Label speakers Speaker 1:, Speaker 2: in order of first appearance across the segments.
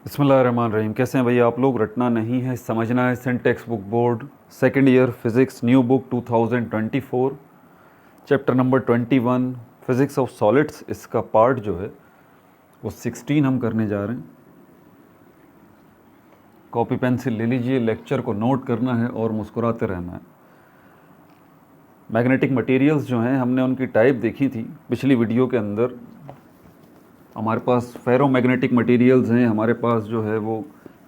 Speaker 1: बिस्मिल्लाहिर्रहमानिर्रहीम। कैसे हैं भैया आप लोग? रटना नहीं है, समझना है। Syntax book board second year physics new book 2024 chapter number 21 physics of solids. इसका पार्ट जो है वो 16 हम करने जा रहे हैं। कॉपी पेंसिल ले लीजिए, लेक्चर को नोट करना है और मुस्कुराते रहना है। मैग्नेटिक मटेरियल्स जो हैं हमने उनकी टाइप देखी थी पिछली वीडियो के अंदर। हमारे पास फेरोमैग्नेटिक मटेरियल्स हैं, हमारे पास जो है वो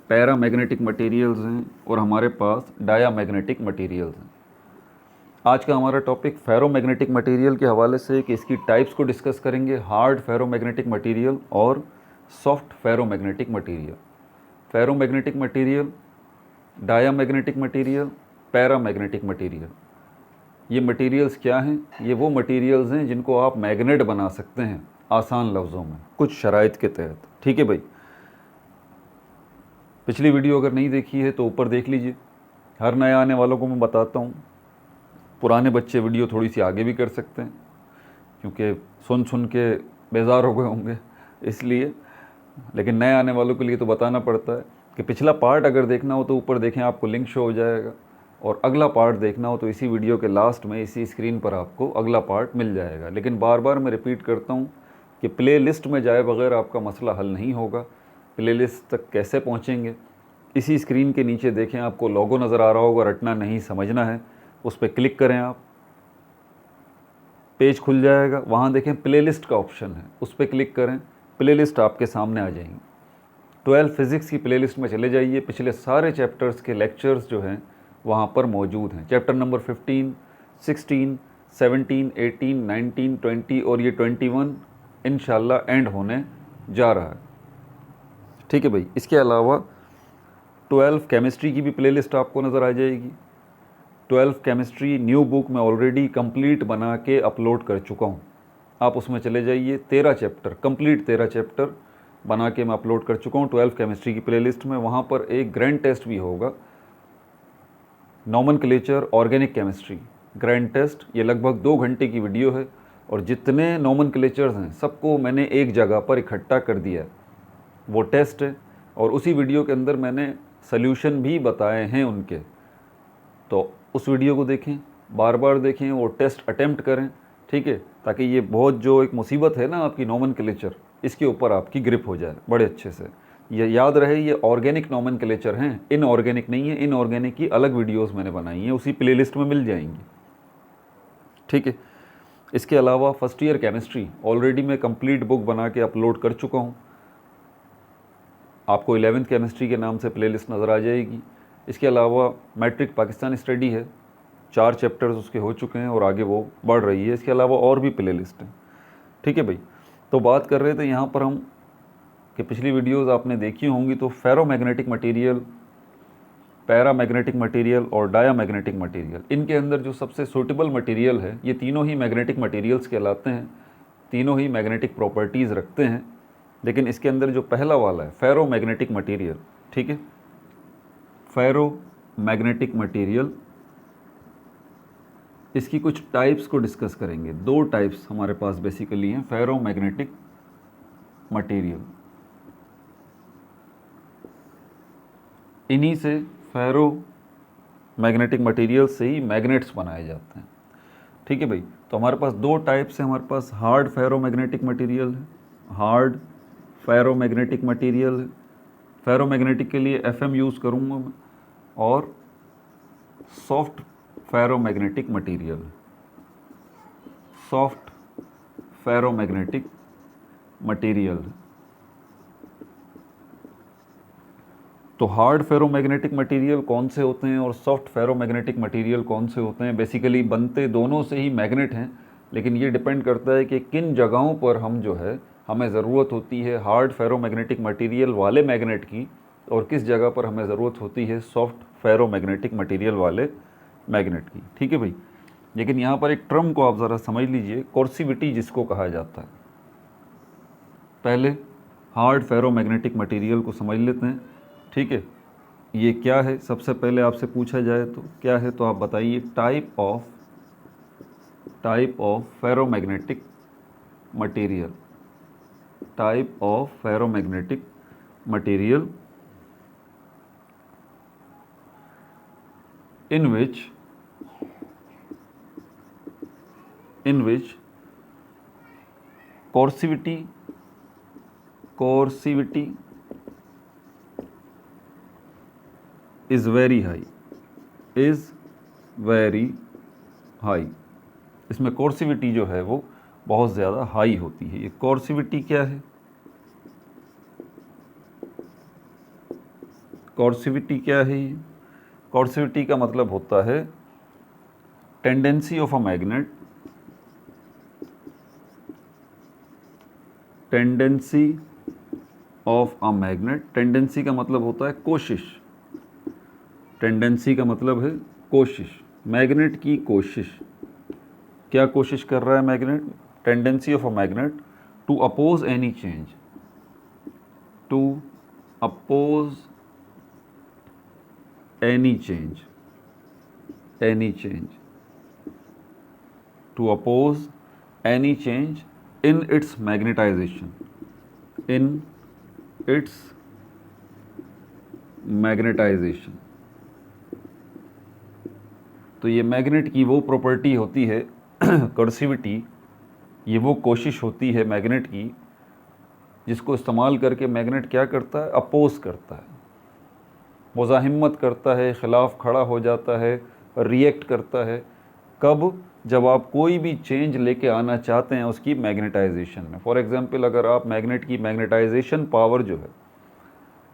Speaker 1: पैरामैग्नेटिक मटेरियल्स हैं और हमारे पास डायामैग्नेटिक मटेरियल्स हैं। आज का हमारा टॉपिक फेरोमैग्नेटिक मटेरियल के हवाले से कि इसकी टाइप्स को डिस्कस करेंगे, हार्ड फेरोमैग्नेटिक मटेरियल और soft ferromagnetic material. Ferromagnetic material, diamagnetic material, paramagnetic material. ये मटेरियल्स क्या हैं? ये वो मटेरियल्स हैं जिनको आप मैग्नेट बना सकते हैं, आसान लफ्ज़ों में, कुछ शराइत के तहत। ठीक है भाई, पिछली वीडियो अगर नहीं देखी है तो ऊपर देख लीजिए। हर नए आने वालों को मैं बताता हूँ, पुराने बच्चे वीडियो थोड़ी सी आगे भी कर सकते हैं क्योंकि सुन सुन के बेजार हो गए होंगे इसलिए। लेकिन नए आने वालों के लिए तो बताना पड़ता है कि पिछला पार्ट अगर देखना हो तो ऊपर देखें, आपको लिंक शो हो जाएगा। और अगला पार्ट देखना हो तो इसी वीडियो के लास्ट में इसी स्क्रीन पर आपको अगला पार्ट मिल जाएगा। लेकिन बार बार मैं रिपीट करता हूँ कि प्ले लिस्ट में जाए बगैर आपका मसला हल नहीं होगा। प्ले लिस्ट तक कैसे पहुँचेंगे? इसी स्क्रीन के नीचे देखें, आपको लोगो नज़र आ रहा होगा, रटना नहीं समझना है, उस पर क्लिक करें, आप पेज खुल जाएगा। वहाँ देखें प्लेलिस्ट का ऑप्शन है, उस पर क्लिक करें, प्लेलिस्ट आपके सामने आ जाएंगी। 12 फिज़िक्स की प्लेलिस्ट में चले जाइए, पिछले सारे चैप्टर्स के लेक्चर्स जो हैं वहाँ पर मौजूद हैं। चैप्टर नंबर 15, 16, 17, 18, 19, 20 और ये 21 इंशाल्लाह एंड होने जा रहा है। ठीक है भाई। इसके अलावा 12 केमिस्ट्री की भी प्लेलिस्ट आपको नज़र आ जाएगी। 12 केमिस्ट्री न्यू बुक में ऑलरेडी कंप्लीट बना के अपलोड कर चुका हूँ, आप उसमें चले जाइए। 13 चैप्टर कंप्लीट, 13 चैप्टर बना के मैं अपलोड कर चुका हूँ 12 केमिस्ट्री की प्लेलिस्ट में। वहाँ पर एक ग्रैंड टेस्ट भी होगा, nomenclature organic chemistry grand test. ये लगभग 2 घंटे की वीडियो है और जितने नॉमनक्लेचर्स हैं सबको मैंने एक जगह पर इकट्ठा कर दिया है, वो टेस्ट है। और उसी वीडियो के अंदर मैंने सल्यूशन भी बताए हैं उनके, तो उस वीडियो को देखें, बार बार देखें, वो टेस्ट अटेम्प्ट करें। ठीक है, ताकि ये बहुत जो एक मुसीबत है ना आपकी नॉमनक्लेचर, इसके ऊपर आपकी ग्रिप हो जाए बड़े अच्छे से। ये याद रहे, ये ऑर्गेनिक नॉमनक्लेचर हैं, इनऑर्गेनिक नहीं है। इनऑर्गेनिक की अलग वीडियोस मैंने बनाई हैं, उसी प्लेलिस्ट में मिल जाएंगी। ठीक है। इसके अलावा फर्स्ट ईयर केमिस्ट्री ऑलरेडी मैं कंप्लीट बुक बना के अपलोड कर चुका हूँ, आपको 11th केमिस्ट्री के नाम से प्लेलिस्ट नज़र आ जाएगी। इसके अलावा मैट्रिक पाकिस्तान स्टडी है, 4 चैप्टर्स उसके हो चुके हैं और आगे वो बढ़ रही है। इसके अलावा और भी प्ले लिस्ट है। ठीक है भाई। तो बात कर रहे थे यहाँ पर हम कि पिछली वीडियोज़ आपने देखी होंगी, तो फेरोमैग्नेटिक मटेरियल, पैरामैग्नेटिक मटेरियल और डायामैग्नेटिक मटेरियल, इनके अंदर जो सबसे सूटेबल मटेरियल है, ये तीनों ही मैग्नेटिक मटेरियल्स कहलाते हैं, तीनों ही मैग्नेटिक प्रॉपर्टीज़ रखते हैं। लेकिन इसके अंदर जो पहला वाला है फेरोमैग्नेटिक मटेरियल, ठीक है, फेरोमैग्नेटिक मटेरियल, इसकी कुछ टाइप्स को डिस्कस करेंगे। 2 टाइप्स हमारे पास बेसिकली हैं फेरोमैग्नेटिक मटेरियल। इन्हीं से फेरोमैग्नेटिक मटेरियल से ही मैग्नेट्स बनाए जाते हैं। ठीक है भाई। तो हमारे पास 2 टाइप्स हैं। हमारे पास हार्ड फेरोमैग्नेटिक मटेरियल है, हार्ड फेरोमैग्नेटिक मटेरियल है। फेरोमैग्नेटिक के लिए FM यूज़ करूँगा मैं। और soft ferromagnetic material, soft ferromagnetic material. तो हार्ड फेरोमैग्नेटिक मटेरियल कौन से होते हैं और सॉफ्ट फेरोमैग्नेटिक मटेरियल कौन से होते हैं? बेसिकली बनते दोनों से ही मैग्नेट हैं, लेकिन ये डिपेंड करता है कि किन जगहों पर हम जो है हमें ज़रूरत होती है हार्ड फेरोमैग्नेटिक मटेरियल वाले मैग्नेट की, और किस जगह पर हमें ज़रूरत होती है सॉफ्ट फेरोमैग्नेटिक मटेरियल वाले मैग्नेट की। ठीक है भाई। लेकिन यहाँ पर एक टर्म को आप ज़रा समझ लीजिए, कोर्सिविटी जिसको कहा जाता है। पहले हार्ड फेरोमैग्नेटिक मटेरियल को समझ लेते हैं। ठीक है, ये क्या है? सबसे पहले आपसे पूछा जाए तो क्या है, तो आप बताइए। Type of ferromagnetic material, type of ferromagnetic material in which coercivity is very high, इसमें कोर्सिविटी जो है वो बहुत ज़्यादा हाई होती है। ये कोर्सिविटी क्या है? कोर्सिविटी क्या है? ये कोर्सिविटी का मतलब होता है tendency of a magnet, tendency का मतलब होता है कोशिश, टेंडेंसी का मतलब है कोशिश, मैग्नेट की कोशिश। क्या कोशिश कर रहा है magnet? Tendency of a magnet to oppose any change, to oppose any change, to oppose any change in its magnetization, तो ये मैग्नेट की वो प्रॉपर्टी होती है कर्सिविटी, ये वो कोशिश होती है मैग्नेट की जिसको इस्तेमाल करके मैग्नेट क्या करता है? अपोज करता है, मुज़ाहिमत करता है, ख़िलाफ़ खड़ा हो जाता है, रिएक्ट करता है। कब? जब आप कोई भी चेंज लेके आना चाहते हैं उसकी मैग्नेटाइजेशन में। फॉर एग्जांपल, अगर आप मैग्नेट की मैग्नेटाइजेशन पावर जो है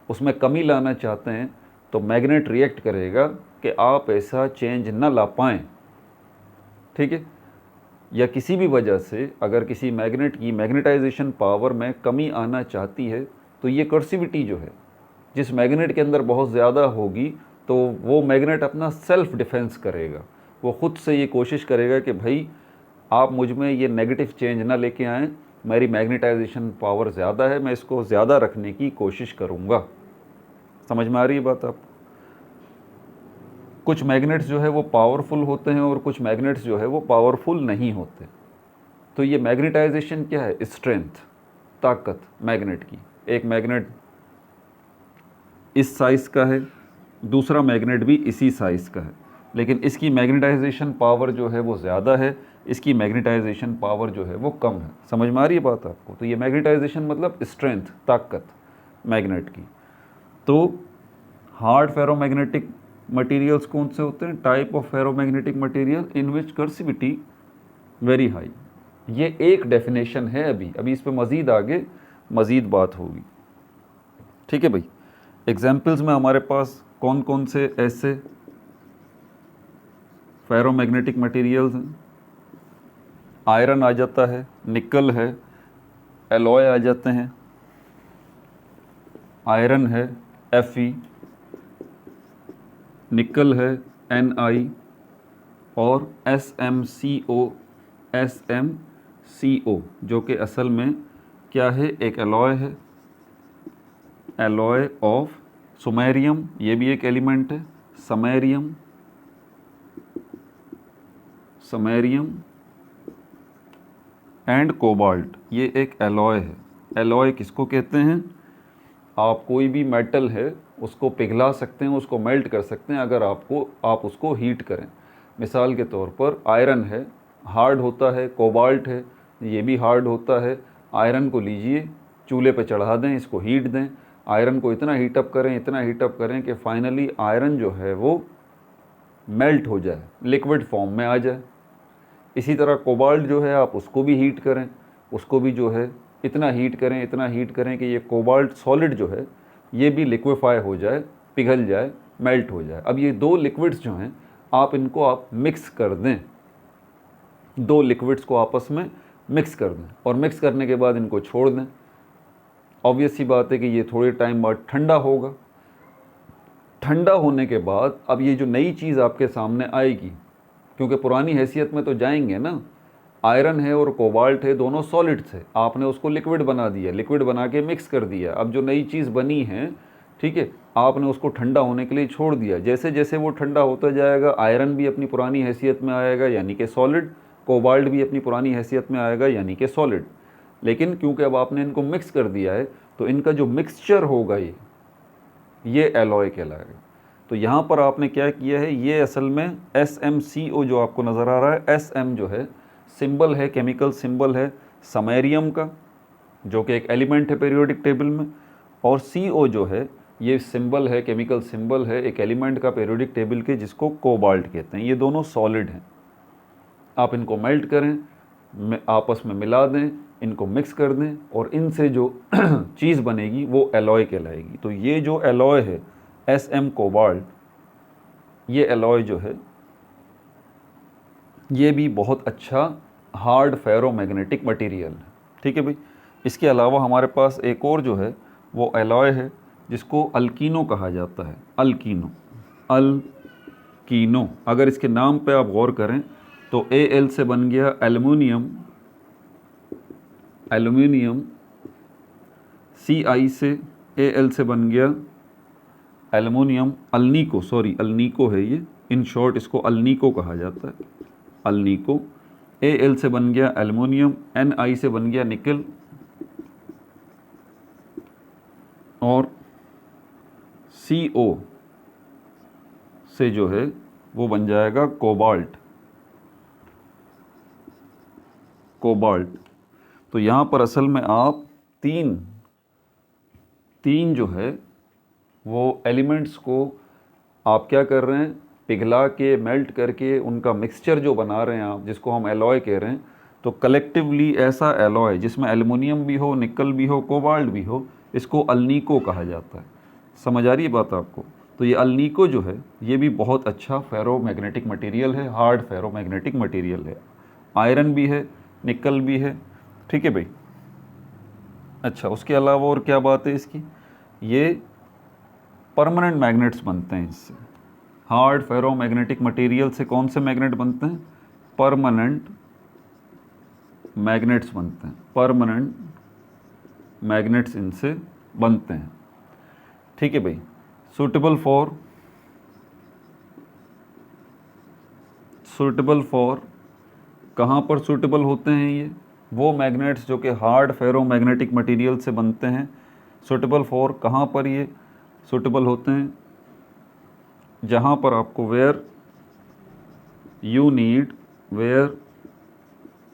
Speaker 1: उसमें कमी लाना चाहते हैं तो मैग्नेट रिएक्ट करेगा कि आप ऐसा चेंज न ला पाएँ, ठीक है। या किसी भी वजह से अगर किसी मैग्नेट की मैग्नेटाइजेशन पावर में कमी आना चाहती है तो ये कर्सिविटी जो है जिस मैग्नेट के अंदर बहुत ज़्यादा होगी तो वो मैग्नेट अपना सेल्फ डिफेंस करेगा, वो ख़ुद से ये कोशिश करेगा कि भाई आप मुझ में ये नेगेटिव चेंज ना लेके आएँ, मेरी मैग्नेटाइजेशन पावर ज़्यादा है, मैं इसको ज़्यादा रखने की कोशिश करूँगा। समझ में आ रही है बात आपको? कुछ मैग्नेट्स जो है वो पावरफुल होते हैं और कुछ मैग्नेट्स जो है वो पावरफुल नहीं होते। तो ये मैग्नेटाइजेशन क्या है? स्ट्रेंथ, ताकत मैग्नेट की। एक मैग्नेट इस साइज़ का है, दूसरा मैग्नेट भी इसी साइज़ का है, लेकिन इसकी मैग्नेटाइजेशन पावर जो है वो ज़्यादा है, इसकी मैग्नेटाइजेशन पावर जो है वो कम है। समझ में आ रही है बात आपको? तो ये मैग्नेटाइजेशन मतलब स्ट्रेंथ, ताकत मैग्नेट की। तो हार्ड फेरोमैग्नेटिक मटेरियल्स कौन से होते हैं? Type of ferromagnetic material in which coercivity very high. ये एक डेफिनेशन है, अभी इस पर मज़ीद आगे मज़ीद बात होगी, ठीक है भाई। एग्जाम्पल्स में हमारे पास कौन कौन से ऐसे फेरोमैग्नेटिक मटेरियल्स हैं? आयरन आ जाता है, निकल है, एलॉय आ जाते हैं, आयरन है Fe, निकल है Ni और SmCO जो कि असल में क्या है? एक एलॉय है, एलॉय ऑफ सुमेरियम, ये भी एक एलिमेंट है, समैरियम एंड कोबाल्ट, ये एक एलॉय है। एलॉय किसको कहते हैं? आप कोई भी मेटल है उसको पिघला सकते हैं, उसको मेल्ट कर सकते हैं अगर आप उसको हीट करें। मिसाल के तौर पर आयरन है, हार्ड होता है, कोबाल्ट है, ये भी हार्ड होता है। आयरन को लीजिए, चूल्हे पे चढ़ा दें, इसको हीट दें, आयरन को इतना हीटअप करें कि फाइनली आयरन जो है वो मेल्ट हो जाए, लिक्विड फॉर्म में आ जाए। इसी तरह कोबाल्ट जो है आप उसको भी हीट करें, उसको भी जो है इतना हीट करें कि ये कोबाल्ट सॉलिड जो है ये भी लिक्विफाई हो जाए, पिघल जाए, मेल्ट हो जाए। अब ये दो लिक्विड्स जो हैं आप मिक्स कर दें, दो लिक्विड्स को आपस में मिक्स कर दें और मिक्स करने के बाद इनको छोड़ दें। ऑब्वियस सी बात है कि ये थोड़े टाइम बाद ठंडा होगा। ठंडा होने के बाद अब ये जो नई चीज़ आपके सामने आएगी, क्योंकि पुरानी हैसियत में तो जाएंगे ना, आयरन है और कोबाल्ट है, दोनों सॉलिड थे, आपने उसको लिक्विड बना दिया, लिक्विड बना के मिक्स कर दिया। अब जो नई चीज़ बनी है, ठीक है, आपने उसको ठंडा होने के लिए छोड़ दिया। जैसे जैसे वो ठंडा होता जाएगा, आयरन भी अपनी पुरानी हैसियत में आएगा यानी कि सॉलिड, कोबाल्ट भी अपनी पुरानी हैसियत में आएगा यानी कि सॉलिड। लेकिन क्योंकि अब आपने इनको मिक्स कर दिया है तो इनका जो मिक्सचर होगा ये एलॉय कहलाएगा। तो यहाँ पर आपने क्या किया है, ये असल में SmCO जो आपको नज़र आ रहा है, Sm जो है सिंबल है, केमिकल सिंबल है समैरियम का, जो कि एक एलिमेंट है पीरियोडिक टेबल में, और CO जो है ये सिंबल है, केमिकल सिंबल है एक एलिमेंट का पीरियोडिक टेबल के, जिसको कोबाल्ट कहते हैं। ये दोनों सॉलिड हैं। आप इनको मेल्ट करें, आपस में मिला दें, इनको मिक्स कर दें और इनसे जो चीज़ बनेगी वो एलॉय कहलाएगी। तो ये जो एलॉय है Sm कोबाल्ट, ये एलॉय जो है ये भी बहुत अच्छा हार्ड फेरोमैग्नेटिक मटेरियल है। ठीक है भाई। इसके अलावा हमारे पास एक और जो है वो एलॉय है जिसको अल्कीनो कहा जाता है। अल्कीनो अगर इसके नाम पे आप गौर करें तो Al से बन गया एल्युमिनियम, Ci से Al से बन गया एल्युमिनियम, अल्नीको है ये, इन शॉर्ट इसको अल्नीको कहा जाता है, अल्नीको। Al से बन गया एल्युमिनियम, Ni से बन गया निकल, और CO से जो है वो बन जाएगा कोबाल्ट। तो यहाँ पर असल में आप तीन जो है वो एलिमेंट्स को आप क्या कर रहे हैं, पिघला के मेल्ट करके उनका मिक्सचर जो बना रहे हैं आप, जिसको हम एलॉय कह रहे हैं। तो कलेक्टिवली ऐसा एलॉय जिसमें एल्युमिनियम भी हो, निकल भी हो, कोबाल्ट भी हो, इसको अल्नीको कहा जाता है। समझ आ रही है बात आपको? तो ये अल्नीको जो है ये भी बहुत अच्छा फेरोमैग्नेटिक मटेरियल है, हार्ड फेरोमैग्नेटिक मटेरियल है। आयरन भी है, निकल भी है। ठीक है भाई। अच्छा, उसके अलावा और क्या बात है इसकी, ये परमानेंट मैग्नेट्स बनते हैं इससे। हार्ड फेरोमैग्नेटिक मटेरियल से कौन से मैग्नेट बनते हैं? परमानेंट मैग्नेट्स बनते हैं, परमानेंट मैग्नेट्स इनसे बनते हैं। ठीक है भाई। सूटेबल फॉर कहाँ पर सूटेबल होते हैं ये? वो मैग्नेट्स जो कि हार्ड फेरोमैग्नेटिक मटेरियल से बनते हैं। सूटेबल फॉर कहाँ पर ये सूटेबल होते हैं? जहाँ पर आपको where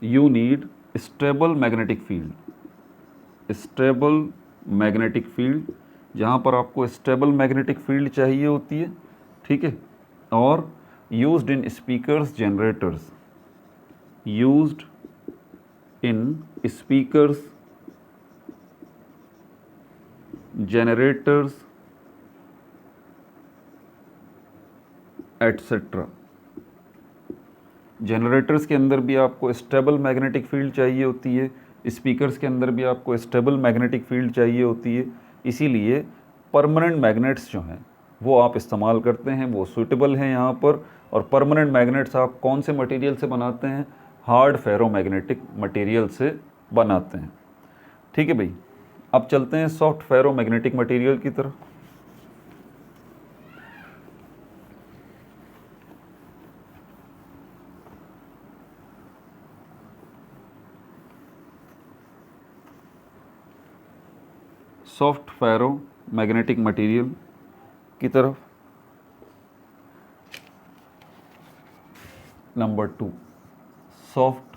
Speaker 1: you need stable magnetic field, जहाँ पर आपको स्टेबल मैग्नेटिक फील्ड चाहिए होती है। ठीक है। और used in speakers generators etcetera. Generators के अंदर भी आपको स्टेबल मैग्नेटिक फील्ड चाहिए होती है, स्पीकर्स के अंदर भी आपको स्टेबल मैग्नेटिक फील्ड चाहिए होती है। इसीलिए परमानेंट मैग्नेट्स जो हैं वो आप इस्तेमाल करते हैं, वो सूटेबल हैं यहाँ पर। और परमानेंट मैग्नेट्स आप कौन से मटेरियल से बनाते हैं? हार्ड फेरोमैग्नेटिक मटेरियल से बनाते हैं। ठीक है भाई। अब चलते हैं सॉफ्ट फेरोमैग्नेटिक मटेरियल की तरफ। सॉफ्ट फेरोमैग्नेटिक मटेरियल की तरफ। Number 2, soft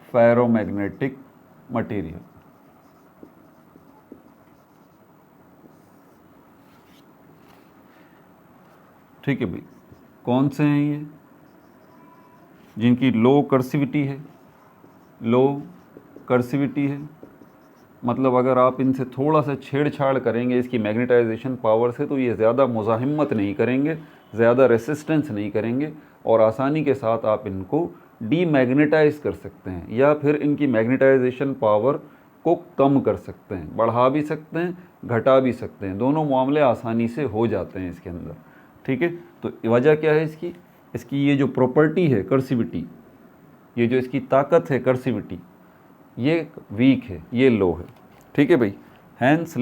Speaker 1: ferromagnetic material. ठीक है भाई। कौन से हैं ये? जिनकी लो कर्सिविटी है, मतलब अगर आप इनसे थोड़ा सा छेड़छाड़ करेंगे इसकी मैग्नेटाइजेशन पावर से तो ये ज़्यादा मुज़ाहिमत नहीं करेंगे, ज़्यादा रेसिस्टेंस नहीं करेंगे, और आसानी के साथ आप इनको डीमैग्नेटाइज कर सकते हैं, या फिर इनकी मैग्नेटाइजेशन पावर को कम कर सकते हैं, बढ़ा भी सकते हैं, घटा भी सकते हैं। दोनों मामले आसानी से हो जाते हैं इसके अंदर। ठीक है। तो वजह क्या है इसकी ये जो प्रॉपर्टी है कर्सिविटी, ये जो इसकी ताकत है कर्सिविटी, ये वीक है, ये लो है। ठीक है भाई। हैंस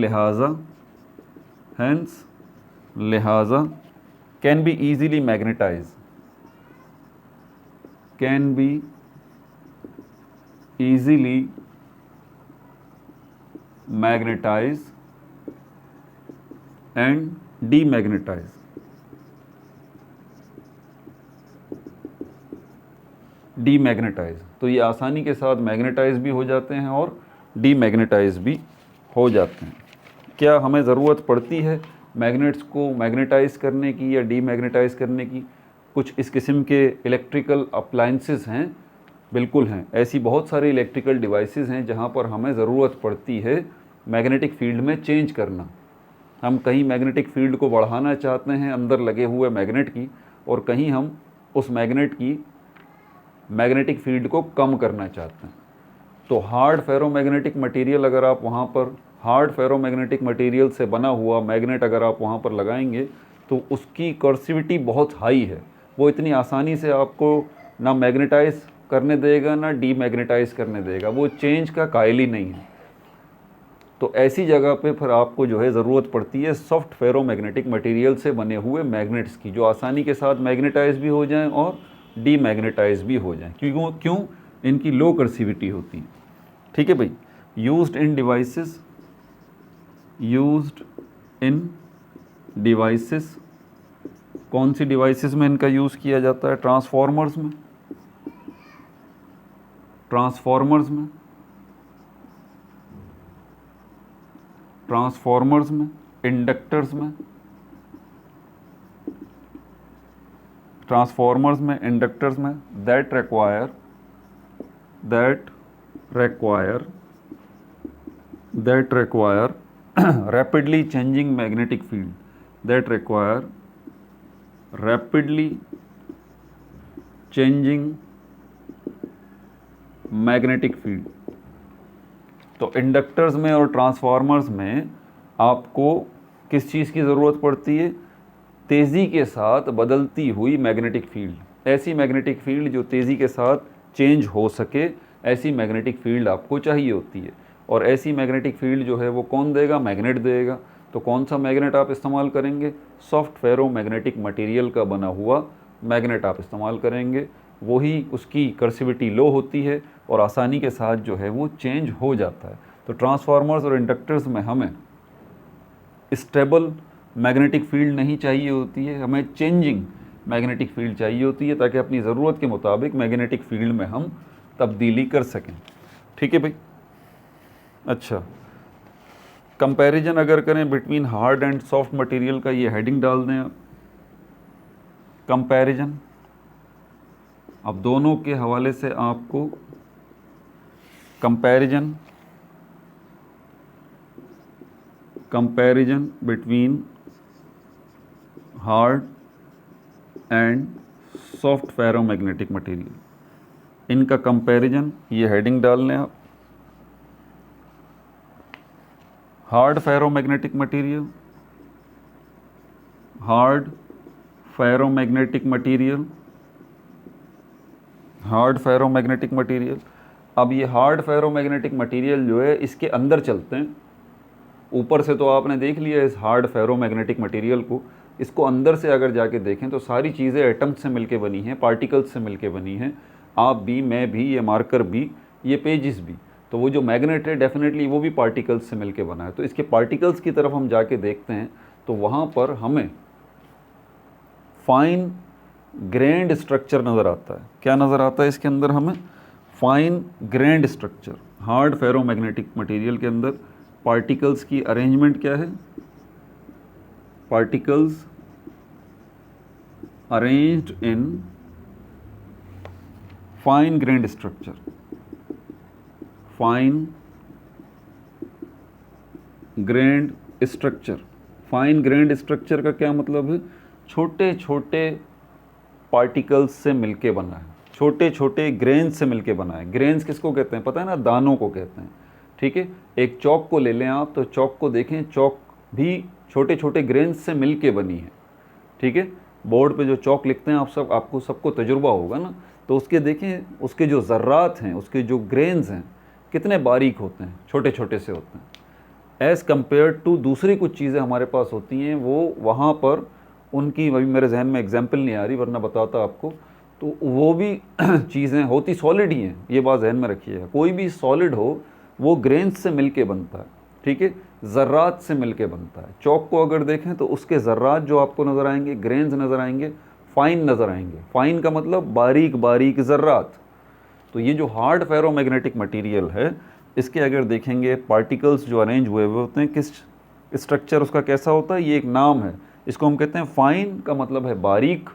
Speaker 1: लिहाजा can be easily magnetize and demagnetize. Demagnetize, तो ये आसानी के साथ मैग्नेटाइज भी हो जाते हैं और डीमैग्नेटाइज भी हो जाते हैं। क्या हमें ज़रूरत पड़ती है मैग्नेट्स को मैग्नेटाइज करने की या डीमैग्नेटाइज करने की? कुछ इस किस्म के इलेक्ट्रिकल अप्लायंसेस हैं, बिल्कुल हैं। ऐसी बहुत सारी इलेक्ट्रिकल डिवाइसेस हैं जहाँ पर हमें ज़रूरत पड़ती है मैग्नेटिक फील्ड में चेंज करना। हम कहीं मैग्नेटिक फील्ड को बढ़ाना चाहते हैं अंदर लगे हुए मैग्नेट की, और कहीं हम उस मैग्नेट की मैग्नेटिक फील्ड को कम करना चाहते हैं। तो हार्ड फेरोमैग्नेटिक मटेरियल, अगर आप वहाँ पर हार्ड फेरोमैग्नेटिक मटेरियल से बना हुआ मैग्नेट अगर आप वहाँ पर लगाएंगे तो उसकी कर्सिविटी बहुत हाई है। वो इतनी आसानी से आपको ना मैग्नेटाइज करने देगा ना डीमैग्नेटाइज करने देगा, वो चेंज का कायल ही नहीं है। तो ऐसी जगह पे फिर आपको जो है ज़रूरत पड़ती है सॉफ्ट फेरोमैग्नेटिक मटेरियल से बने हुए मैग्नेट्स की, जो आसानी के साथ मैग्नेटाइज भी हो जाएं और डीमैग्नेटाइज भी हो जाएं। क्यों? इनकी लो कर्सिविटी होती है। ठीक है भाई। Used in devices, used in devices, कौन सी डिवाइसेस में इनका यूज़ किया जाता है? ट्रांसफॉर्मर्स में, ट्रांसफॉर्मर्स में, ट्रांसफॉर्मर्स में, इंडक्टर्स में, ट्रांसफॉर्मर्स में, इंडक्टर्स में, that require rapidly changing magnetic field, that require rapidly changing magnetic field। तो इंडक्टर्स में और ट्रांसफार्मर्स में आपको किस चीज़ की ज़रूरत पड़ती है? तेज़ी के साथ बदलती हुई मैग्नेटिक फील्ड। ऐसी मैग्नेटिक फील्ड जो तेज़ी के साथ चेंज हो सके, ऐसी मैग्नेटिक फील्ड आपको चाहिए होती है। और ऐसी मैग्नेटिक फील्ड जो है वो कौन देगा? मैग्नेट देगा। तो कौन सा मैग्नेट आप इस्तेमाल करेंगे? सॉफ्ट फेरोमैग्नेटिक मटेरियल का बना हुआ मैग्नेट आप इस्तेमाल करेंगे। वही उसकी कर्सिविटी लो होती है और आसानी के साथ जो है वो चेंज हो जाता है। तो ट्रांसफार्मर्स और इंडक्टर्स में हमें स्टेबल मैग्नेटिक फील्ड नहीं चाहिए होती है, हमें चेंजिंग मैग्नेटिक फील्ड चाहिए होती है, ताकि अपनी ज़रूरत के मुताबिक मैग्नेटिक फील्ड में हम तब्दीली कर सकें। ठीक है भाई। अच्छा, कंपैरिजन अगर करें between hard and soft material का, ये हेडिंग डाल दें आप, कंपैरिजन। अब दोनों के हवाले से आपको comparison between hard and soft ferromagnetic material, इनका कंपैरिजन, ये हेडिंग डाल लें आप। Hard ferromagnetic material, hard ferromagnetic material, hard ferromagnetic material. अब ये हार्ड फेरोमैग्नेटिक मटेरियल जो है इसके अंदर चलते हैं। ऊपर से तो आपने देख लिया इस हार्ड फेरोमैग्नेटिक मटेरियल को, इसको अंदर से अगर जाके देखें तो सारी चीज़ें एटम्स से मिलके बनी हैं, पार्टिकल्स से मिलके बनी हैं। आप भी, मैं भी, ये मार्कर भी, ये पेजेस भी। तो वो जो मैग्नेट है डेफिनेटली वो भी पार्टिकल्स से मिलके बना है। तो इसके पार्टिकल्स की तरफ हम जाके देखते हैं तो वहाँ पर हमें फाइन ग्रैंड स्ट्रक्चर नज़र आता है। क्या नज़र आता है इसके अंदर? हमें fine grained structure. Hard ferromagnetic material के अंदर पार्टिकल्स की अरेंजमेंट क्या है? Particles arranged in fine grained structure. Fine grained structure. Fine grained structure का क्या मतलब है? छोटे छोटे पार्टिकल्स से मिलके बना है, छोटे छोटे ग्रेन्स से मिलके बना है। ग्रेन्स किसको कहते हैं? पता है ना, दानों को कहते हैं। ठीक है। एक चौक को ले लें आप, तो चौक को देखें, चौक भी छोटे छोटे ग्रेन्स से मिलके बनी है। ठीक है। बोर्ड पे जो चौक लिखते हैं आपको सबको तजुर्बा होगा ना, तो उसके देखें, उसके जो ज़र्रात हैं, उसके जो ग्रेन्स हैं कितने बारीक होते हैं, छोटे छोटे से होते हैं। एज़ कम्पेयर टू दूसरी कुछ चीज़ें हमारे पास होती हैं, वो वहाँ पर उनकी, अभी मेरे जहन में एग्जाम्पल नहीं आ रही वरना बताता आपको, तो वो भी चीज़ें होती सॉलिड ही हैं। ये बात जहन में रखिएगा, कोई भी सॉलिड हो वो ग्रेन्स से मिलके बनता है। ठीक है, ज़र्रात से मिलके बनता है। चौक को अगर देखें तो उसके ज़र्रात जो आपको नज़र आएंगे, ग्रेन्स नज़र आएंगे, फाइन नज़र आएंगे। फाइन का मतलब बारीक बारीक ज़र्रात। तो ये जो हार्ड फेरोमैग्नेटिक मटेरियल है, इसके अगर देखेंगे पार्टिकल्स जो अरेंज हुए हुए होते हैं, किस स्ट्रक्चर उसका कैसा होता है, ये एक नाम है, इसको हम कहते हैं फाइन का मतलब है बारीक,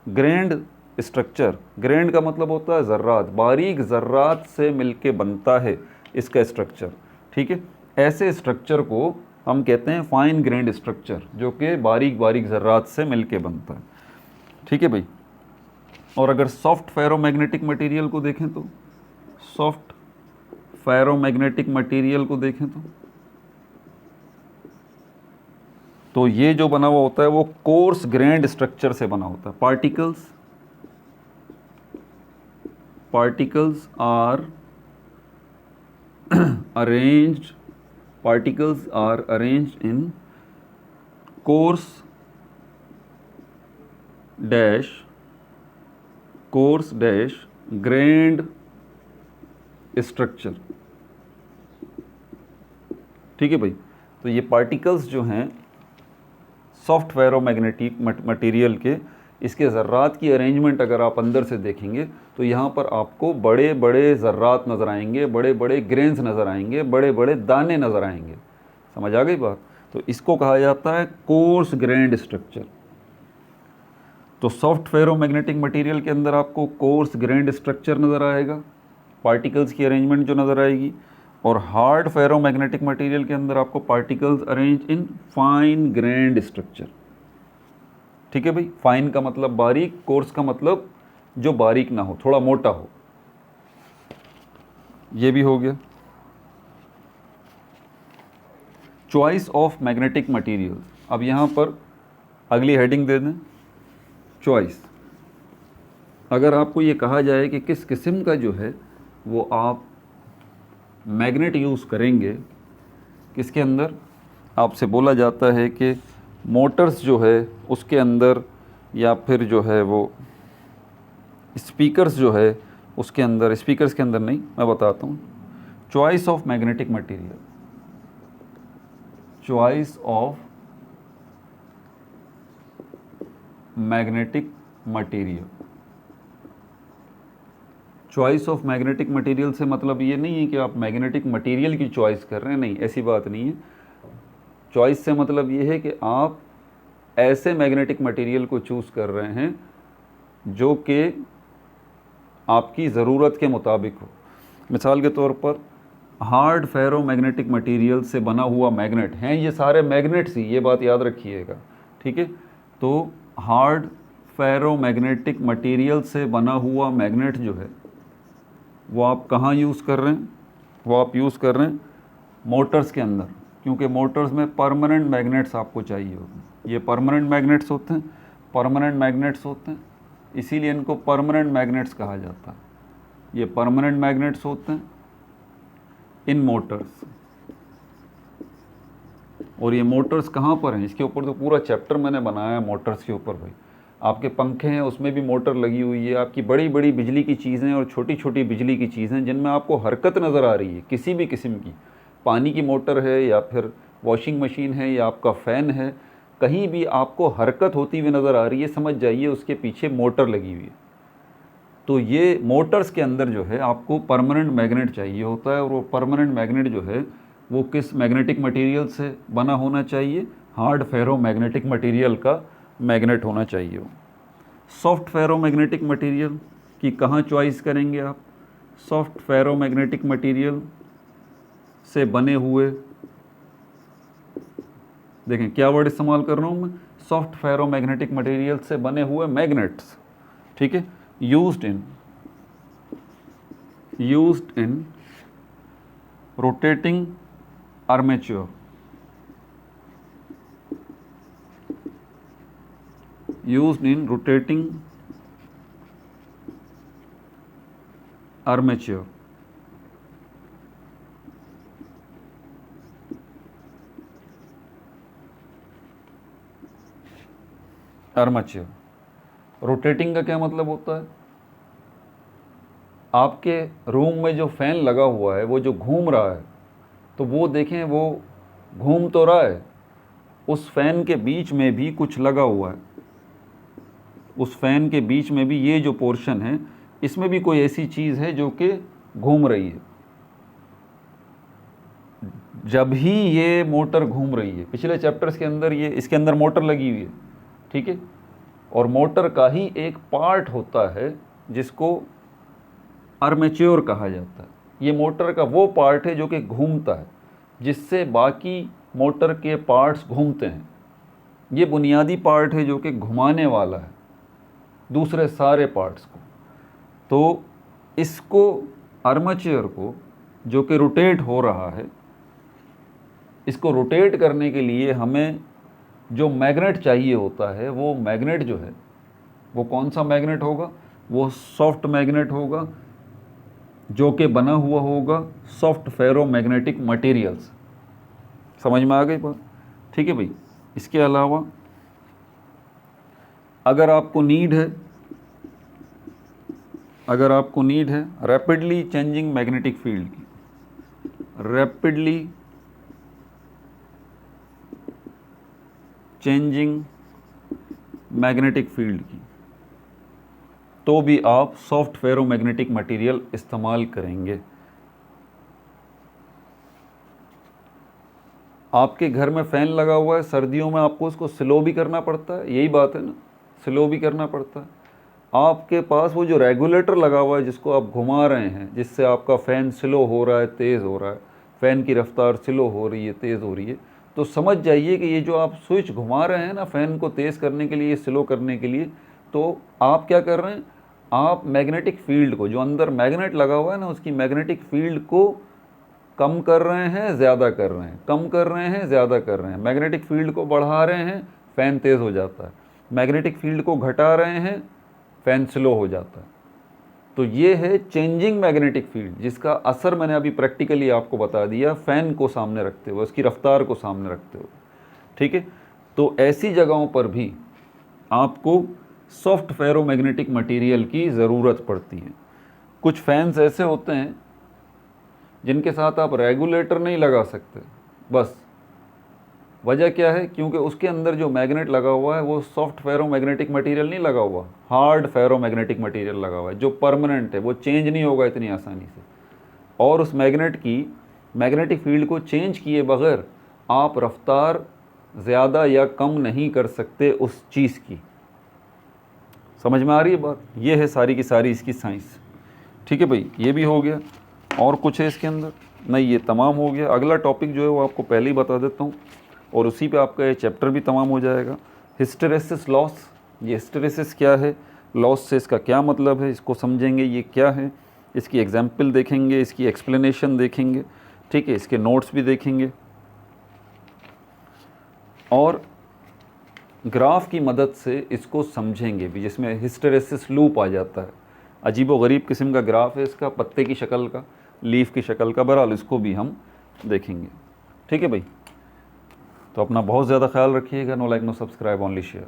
Speaker 1: ग्रैंड स्ट्रक्चर, ग्रैंड का मतलब होता है ज़र्रात, बारीक ज़र्रात से मिलके बनता है इसका स्ट्रक्चर। ठीक है, ऐसे स्ट्रक्चर को हम कहते हैं फाइन ग्रैंड स्ट्रक्चर, जो कि बारीक बारीक ज़र्रात से मिलके बनता है। ठीक है भाई। और अगर सॉफ्ट फेरोमैग्नेटिक मटेरियल को देखें तो, सॉफ्ट फेरोमैग्नेटिक मटेरियल को देखें तो ये जो बना हुआ होता है वो कोर्स ग्रैंड स्ट्रक्चर से बना होता है। Particles are arranged in coarse dash grained structure. ठीक है भाई। तो ये पार्टिकल्स जो हैं सॉफ्ट फेरोमैग्नेटिक मटेरियल के, इसके ज़र्रात की अरेंजमेंट अगर आप अंदर से देखेंगे तो यहाँ पर आपको बड़े बड़े ज़र्रात नज़र आएंगे, बड़े बड़े ग्रेन्स नज़र आएंगे, बड़े बड़े दाने नज़र आएंगे। समझ आ गई बात। तो इसको कहा जाता है कोर्स ग्रैंड स्ट्रक्चर। तो सॉफ्ट फेरोमैग्नेटिक मटेरियल के अंदर आपको कोर्स ग्रैंड स्ट्रक्चर नज़र आएगा, पार्टिकल्स की अरेंजमेंट जो नज़र आएगी। और हार्ड फेरोमैग्नेटिक मटेरियल के अंदर आपको particles arrange in fine grained structure. ठीक है भाई। फाइन का मतलब बारीक, कोर्स का मतलब जो बारीक ना हो, थोड़ा मोटा हो। ये भी हो गया। Choice of magnetic material. अब यहाँ पर अगली हेडिंग दे दें, चॉइस। अगर आपको ये कहा जाए कि किस किस्म का जो है वो आप मैग्नेट यूज़ करेंगे, किसके अंदर, आपसे बोला जाता है कि मोटर्स जो है उसके अंदर, या फिर जो है वो स्पीकर्स जो है उसके अंदर, स्पीकर्स के अंदर नहीं, मैं बताता हूँ। Choice of magnetic material, choice of magnetic material. Choice of magnetic material से मतलब ये नहीं है कि आप मैग्नेटिक मटेरियल की चॉइस कर रहे हैं, नहीं, ऐसी बात नहीं है। चॉइस से मतलब ये है कि आप ऐसे मैग्नेटिक मटेरियल को चूज़ कर रहे हैं जो कि आपकी ज़रूरत के मुताबिक हो। मिसाल के तौर पर हार्ड फेरोमैग्नेटिक मटेरियल से बना हुआ मैग्नेट हैं, ये सारे मैग्नेट्स ही, ये बात याद रखिएगा। ठीक है। तो हार्ड फेरोमैग्नेटिक मटेरियल से बना हुआ मैग्नेट जो है वो आप कहाँ यूज़ कर रहे हैं, वो आप यूज़ कर रहे हैं मोटर्स के अंदर, क्योंकि मोटर्स में परमानेंट मैग्नेट्स आपको चाहिए होते हैं। ये परमानेंट मैग्नेट्स होते हैं, इसीलिए इनको परमानेंट मैग्नेट्स कहा जाता है। ये परमानेंट मैग्नेट्स होते हैं इन मोटर्स। और ये मोटर्स कहाँ पर हैं, इसके ऊपर तो पूरा चैप्टर मैंने बनाया है मोटर्स के ऊपर भाई। आपके पंखे हैं उसमें भी मोटर लगी हुई है, आपकी बड़ी बड़ी बिजली की चीज़ें और छोटी छोटी बिजली की चीज़ें जिनमें आपको हरकत नज़र आ रही है किसी भी किस्म की, पानी की मोटर है या फिर वॉशिंग मशीन है या आपका फ़ैन है, कहीं भी आपको हरकत होती हुई नज़र आ रही है, समझ जाइए उसके पीछे मोटर लगी हुई है। तो ये मोटर्स के अंदर जो है आपको परमानेंट मैग्नेट चाहिए होता है, और वो परमानेंट मैग्नेट जो है वो किस मैग्नेटिक मटेरियल से बना होना चाहिए, हार्ड फेरोमैग्नेटिक मटेरियल का मैग्नेट होना चाहिए हो। सॉफ्ट फेरोमैग्नेटिक मटेरियल की कहाँ चॉइस करेंगे आप, सॉफ्ट फेरोमैग्नेटिक मटेरियल से बने हुए, देखें क्या वर्ड इस्तेमाल कर रहा हूँ मैं, सॉफ्ट फेरोमैग्नेटिक मटेरियल से बने हुए मैग्नेट्स। ठीक है। Used in rotating armature, used in rotating armature। Armature rotating का क्या मतलब होता है, आपके रूम में जो फ़ैन लगा हुआ है वो जो घूम रहा है, तो वो देखें वो घूम तो रहा है, उस फ़ैन के बीच में भी कुछ लगा हुआ है, उस फ़ैन के बीच में भी ये जो पोर्शन है इसमें भी कोई ऐसी चीज़ है जो कि घूम रही है। जब ही ये मोटर घूम रही है, पिछले चैप्टर्स के अंदर ये इसके अंदर मोटर लगी हुई है, ठीक है, और मोटर का ही एक पार्ट होता है जिसको आर्मेच्योर कहा जाता है। ये मोटर का वो पार्ट है जो कि घूमता है, जिससे बाकी मोटर के पार्ट्स घूमते हैं। ये बुनियादी पार्ट है जो कि घुमाने वाला है दूसरे सारे पार्ट्स को। तो इसको आर्मेचर को जो कि रोटेट हो रहा है, इसको रोटेट करने के लिए हमें जो मैग्नेट चाहिए होता है, वो मैग्नेट जो है वो कौन सा मैग्नेट होगा? वो सॉफ्ट मैग्नेट होगा जो कि बना हुआ होगा सॉफ्ट फेरोमैग्नेटिक मटेरियल्स। समझ में आ गई बात? ठीक है भाई। इसके अलावा अगर आपको नीड है रैपिडली चेंजिंग मैग्नेटिक फील्ड की, रैपिडली चेंजिंग मैग्नेटिक फील्ड की, तो भी आप सॉफ्ट फेरोमैग्नेटिक मटेरियल इस्तेमाल करेंगे। आपके घर में फ़ैन लगा हुआ है, सर्दियों में आपको उसको स्लो भी करना पड़ता है, यही बात है ना, स्लो भी करना पड़ता है। आपके पास वो जो रेगुलेटर लगा हुआ है जिसको आप घुमा रहे हैं, जिससे आपका फ़ैन स्लो हो रहा है, तेज़ हो रहा है, फ़ैन की रफ्तार स्लो हो रही है, तेज़ हो रही है, तो समझ जाइए कि ये जो आप स्विच घुमा रहे हैं ना फ़ैन को तेज़ करने के लिए, स्लो करने के लिए, तो आप क्या कर रहे हैं? आप मैग्नेटिक फील्ड को, जो अंदर मैग्नेट लगा हुआ है ना, उसकी मैग्नेटिक फील्ड को कम कर रहे हैं, ज़्यादा कर रहे हैं, कम कर रहे हैं, ज़्यादा कर रहे हैं। मैग्नेटिक फील्ड को बढ़ा रहे हैं, फ़ैन तेज़ हो जाता है। मैग्नेटिक फील्ड को घटा रहे हैं, फ़ैन स्लो हो जाता है। तो ये है चेंजिंग मैग्नेटिक फील्ड, जिसका असर मैंने अभी प्रैक्टिकली आपको बता दिया, फ़ैन को सामने रखते हुए, उसकी रफ्तार को सामने रखते हुए। ठीक है, तो ऐसी जगहों पर भी आपको सॉफ्ट फेरोमैग्नेटिक मटेरियल की ज़रूरत पड़ती है। कुछ फैंस ऐसे होते हैं जिनके साथ आप रेगुलेटर नहीं लगा सकते। बस वजह क्या है? क्योंकि उसके अंदर जो मैग्नेट लगा हुआ है वो सॉफ्ट फेरोमैग्नेटिक मटेरियल नहीं लगा हुआ, हार्ड फेरोमैग्नेटिक मटेरियल लगा हुआ है जो परमानेंट है, वो चेंज नहीं होगा इतनी आसानी से। और उस मैग्नेट की मैग्नेटिक फील्ड को चेंज किए बगैर आप रफ्तार ज़्यादा या कम नहीं कर सकते उस चीज़ की। समझ में आ रही है बात? ये है सारी की सारी इसकी साइंस। ठीक है भाई, ये भी हो गया। और कुछ है इसके अंदर? नहीं, ये तमाम हो गया। अगला टॉपिक जो है वो आपको पहले ही बता देता हूँ, और उसी पे आपका ये चैप्टर भी तमाम हो जाएगा। Hysteresis loss. ये हिस्टेरेसिस क्या है, लॉस से इसका क्या मतलब है, इसको समझेंगे ये क्या है, इसकी एग्जाम्पल देखेंगे, इसकी एक्सप्लेनेशन देखेंगे। ठीक है, इसके नोट्स भी देखेंगे, और ग्राफ की मदद से इसको समझेंगे भी, जिसमें हिस्टेरेसिस लूप आ जाता है। अजीबो गरीब किस्म का ग्राफ है इसका, पत्ते की शक्ल का, लीफ की शक्ल का। बहरहाल इसको भी हम देखेंगे। ठीक है भाई, तो अपना बहुत ज़्यादा ख्याल रखिएगा। No like no subscribe, only share.